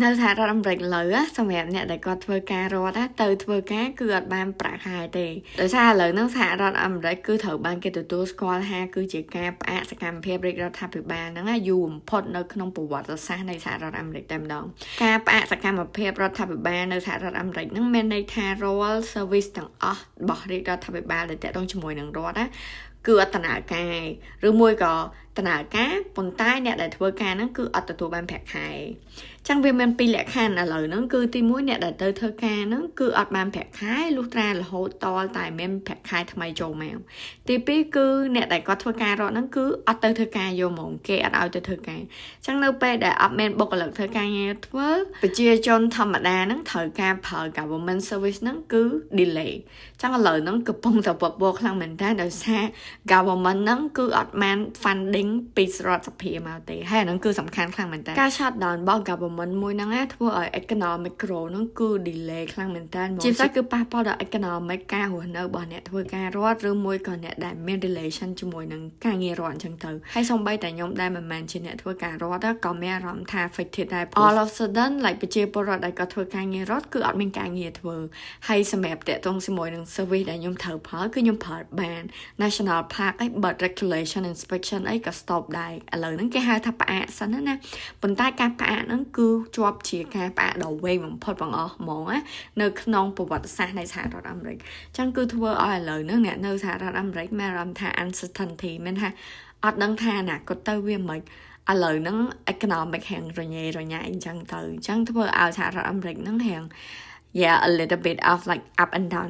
នៅសហរដ្ឋអាមេរិកលើសម្រាប់អ្នកដែលគាត់ធ្វើការរត់ទៅធ្វើការគឺអត់បានប្រាក់ខែទេដោយសារឥឡូវហ្នឹងសហរដ្ឋអាមេរិកគឺត្រូវបានគេទទួលស្គាល់ថាគឺជាការផ្អាកសកម្មភាពរាជរដ្ឋាភិបាលហ្នឹងយូរបំផុតនៅក្នុងប្រវត្តិសាស្ត្រនៃសហរដ្ឋអាមេរិកតែម្ដងការផ្អាកសកម្មភាពរដ្ឋាភិបាលនៅសហរដ្ឋអាមេរិកហ្នឹងមានន័យថារាល់ service ទាំងអស់របស់រាជរដ្ឋាភិបាលដែលតាក់ទងជាមួយនឹងរដ្ឋគឺអត់ដំណើរការឬមួយក៏ដំណើរការប៉ុន្តែអ្នកដែលធ្វើការហ្នឹងគឺអត់ទទួលបានប្រាក់ខែចឹងវាមានពីរលក្ខខណ្ឌឥឡូវហ្នឹងគឺទី1អ្នកដែលទៅធ្វើការហ្នឹងគឺអត់បានប្រាក់ខែលុះត្រារហូតតតែមានប្រាក់ខែថ្មីចូលមកទី2គឺអ្នកដែលគាត់ធ្វើការរត់ហ្នឹងគឺអត់ទៅធ្វើការយកហ្មងគេអត់ឲ្យទៅធ្វើការចឹងនៅពេលដែលអត់មានបុគ្គលិកធ្វើការងារធ្វើប្រជាជនធម្មតាហ្នឹងត្រូវការប្រើ government service ហ្នឹងគឺ delay ចឹងឥឡូវហ្នឹងកំពុងតែបបោខ្លាំងមែនតើដោយសារ government ហ្នឹងគឺអត់បាន funding ពីរដ្ឋសភាមកទេហើយអាហ្នឹងគឺសំខាន់ខ្លាំងមែនតើការ shut down របស់ government មួយហ្នឹងធ្វើឲ្យ economic growth ហ្នឹងគឺ delay ខ្លាំងមែនតើជាពិសេសគឺប៉ះពាល់ដល់ economic ការរស់នៅរបស់អ្នកធ្វើការរដ្ឋឬមួយក៏អ្នកដែលមាន relation ជាមួយនឹងការងាររដ្ឋអញ្ចឹងទៅហើយសូម្បីតែខ្ញុំដែលមិនមែនជាអ្នកធ្វើការរដ្ឋក៏មានអារម្មណ៍ថា affected ដែរ all of sudden like ប្រជាពលរដ្ឋដែលគាត់ធ្វើការងាររដ្ឋគឺអត់មានការងារធ្វើហើយសម្រាប់តាក់ទងជាមួយនឹង service ដែលខ្ញុំត្រូវប្រើគឺខ្ញុំប្រើបាន National Park អី but regulation inspection អីក៏ stop ដែរឥឡូវហ្នឹងគេហៅថាផ្អាកសិនណាប៉ុន្តែការផ្អាកហ្នឹងគឺជាប់ជាការផ្អាកដ៏វែងបំផុតបងអស់ហ្មងនៅក្នុងប្រវត្តិសាស្ត្រនៃសហរដ្ឋអាមេរិកអញ្ចឹងគឺធ្វើឲ្យឥឡូវហ្នឹងអ្នកនៅសហរដ្ឋអាមេរិកមានអារម្មណ៍ថា uncertainty មានថាអត់ដឹងថាអនាគតទៅវាមិនឥឡូវហ្នឹង economic ហាងរញ៉េរញ៉ៃអញ្ចឹងទៅអញ្ចឹងធ្វើឲ្យសហរដ្ឋអាមេរិកហ្នឹងហាងyeah a little bit of like up and down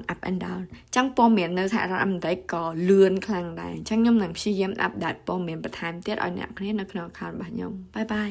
ចឹងព័ត៌មាននៅសហរដ្ឋអាមេរិកក៏លឿនខ្លាំងដែរអញ្ចឹងខ្ញុំនឹងព្យាយាមអាប់ដេតព័ត៌មានបន្ថែមទៀតឲ្យអ្នកគ្នានៅក្នុង account របស់ខ្ញុំបាយបាយ